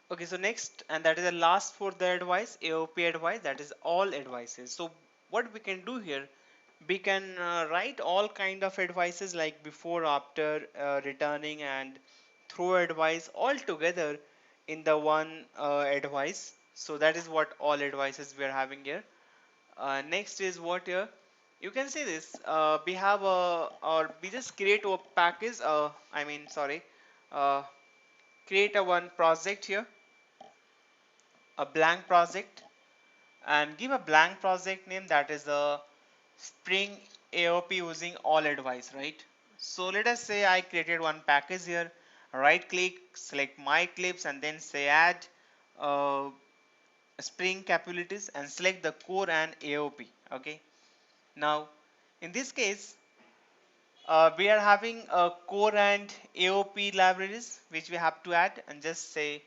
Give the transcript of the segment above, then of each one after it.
Okay, so next, and that is the last for the advice, AOP advice, that is all advices. So what we can do here, we can write all kind of advices like before, after, returning and throw advice all together in the one advice. So that is what all advices we are having here. Next is what here, you can see this, we have a, or we just create a package, I mean sorry, uh, create a one project here, a blank project, and give a blank project name, that is a Spring AOP using all advice, right? So let us say I created one package here, right click, select my clips, and then say add uh, Spring capabilities and select the core and AOP. Okay, now in this case, we are having a core and AOP libraries which we have to add, and just say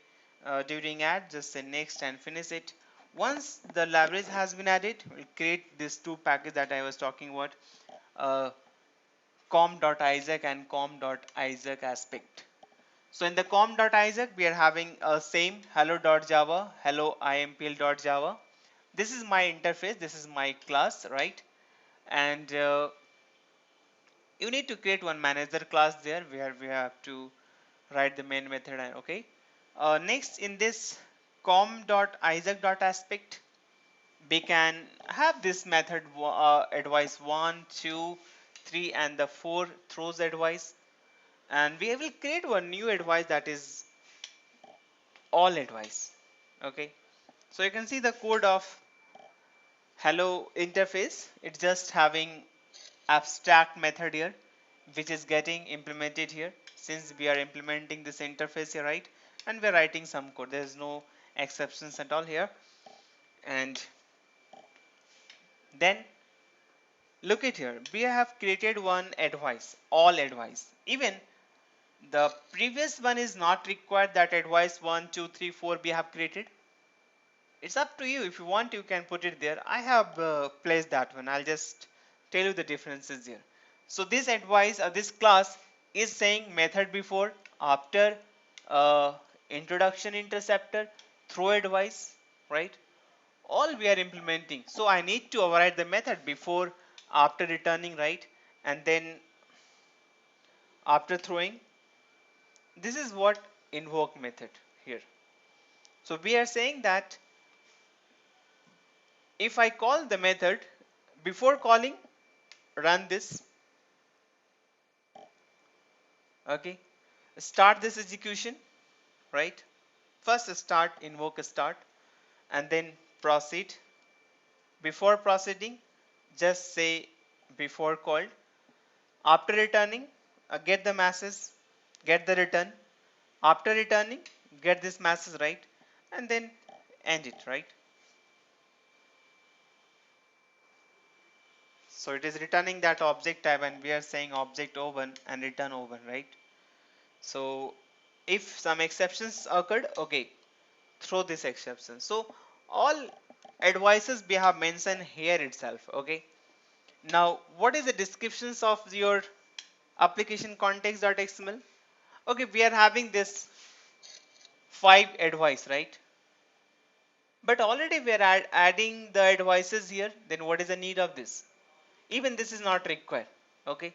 during add, just say next and finish it. Once the libraries has been added, we'll create these two packages that I was talking about, uh, com.isaac and com.isaac aspect. So in the com.isaac, we are having a same hello.java, hello impl.java. This is my interface, this is my class, right? And you need to create one manager class there where we have to write the main method. And okay, next in this com.isaac.aspect, we can have this method, advice 1 2 3 and the 4 throws advice, and we will create one new advice, that is all advice. Okay, so you can see the code of hello interface, it's just having abstract method here which is getting implemented here, since we are implementing this interface here, right? And we're writing some code, there's no exceptions at all here. And then look at here, we have created one advice, all advice. Even the previous one is not required, that advice 1 2 3 4 we have created. It's up to you, if you want you can put it there. I have placed that one, I'll just tell you the differences here. So this advice, this class is saying method before, after, uh, introduction interceptor, throw advice, right? All we are implementing. So I need to override the method before, after returning, right? And then after throwing. This is what invoke method here. So we are saying that if I call the method, before calling, run this. Okay, start this execution, right? First start, invoke a start, and then proceed. Before proceeding, just say before called. After returning, get the message, get the return. After returning, get this message, right? And then end it, right? So it is returning that object type, and we are saying object open and return open, right? So if some exceptions occurred, okay, throw this exception. So all advices we have mentioned here itself. Okay, now what is the descriptions of your application context.xml? Okay, we are having this 5 advice, right? But already we are adding the advices here, then what is the need of this? Even this is not required. Okay,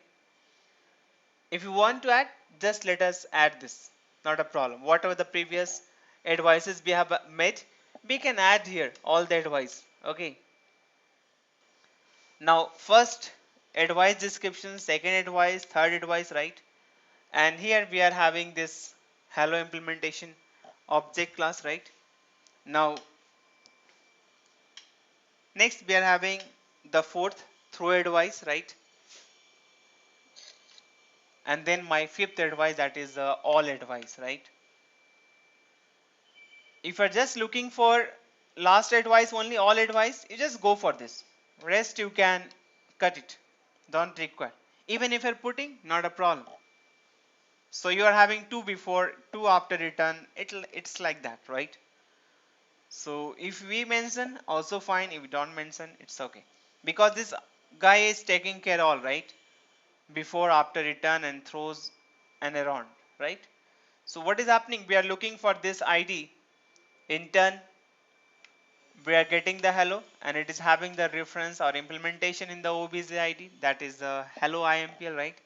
if you want to add, just let us add this, not a problem. Whatever the previous advices we have made, we can add here all the advice. Okay, now first advice description, second advice, third advice, right? And here we are having this hello implementation object class, right? Now next we are having the fourth throw advice, right? And then my fifth advice, that is all advice, right? If you're just looking for last advice only, all advice, you just go for this. Rest you can cut it, don't require. Even if you're putting, not a problem. So you are having 2 before, 2 after return, it's like that, right? So if we mention, also fine. If we don't mention, it's okay, because this guy is taking care all, right? Before, after return, and throws and around, right? So what is happening, we are looking for this id, In turn, we are getting the hello, and it is having the reference or implementation in the OBJ ID, that is the hello IMPL, right?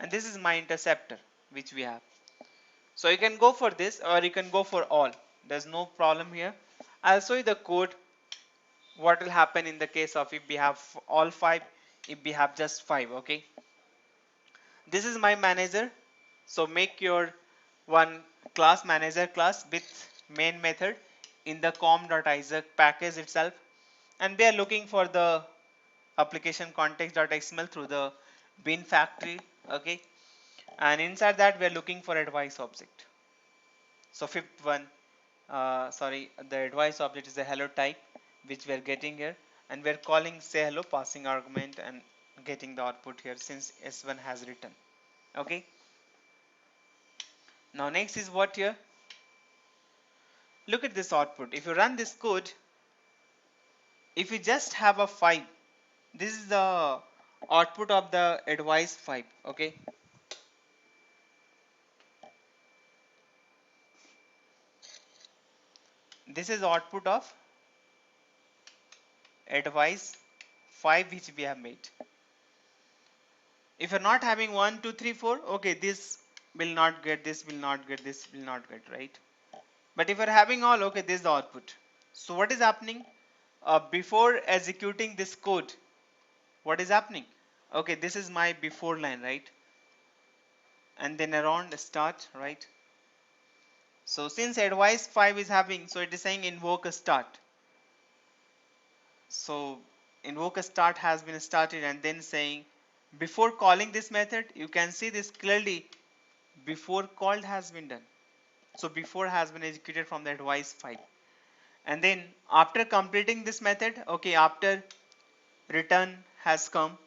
And this is my interceptor which we have. So you can go for this or you can go for all. There's no problem here. I'll show you the code what will happen in the case of if we have all five, if we have just five. Okay, this is my manager. So make your one class manager class with main method in the com.isaac package itself, and we are looking for the application context.xml through the bin factory. Okay, and inside that we are looking for advice object. So fifth one, sorry, the advice object is the hello type which we are getting here, and we are calling say hello passing argument and getting the output here since s1 has written. Okay, now next is what here, look at this output. If you run this code, if you just have a 5, this is the output of the advice 5. Okay, this is output of advice 5 which we have made. If you're not having 1 2 3 4, okay, this will not get, this will not get, this will not get, right? But if you're having all, okay, this is the output. So what is happening, before executing this code, what is happening? Okay, this is my before line, right? And then around start, right? So since advice 5 is having, so it is saying invoke a start. So invoke a start has been started, and then saying before calling this method, you can see this clearly, before called has been done. So before has been executed from the advice 5, and then after completing this method, okay, after return has come,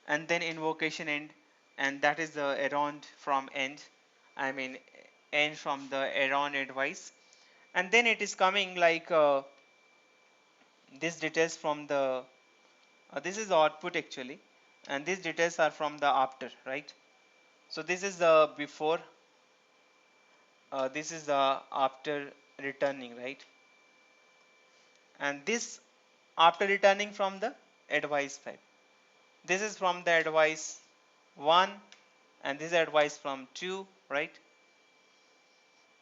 and then invocation end, and that is the around from end, I mean end from the around advice, and then it is coming like this details from the this is the output actually, and these details are from the after, right? So this is the before, this is the after returning, right? And this after returning from the advice 5, this is from the advice 1, and this is advice from 2, right?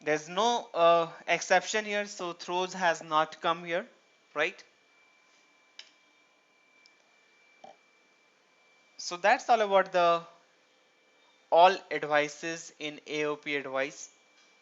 There's no exception here, so throws has not come here, right? So that's all about the all advices in AOP advice.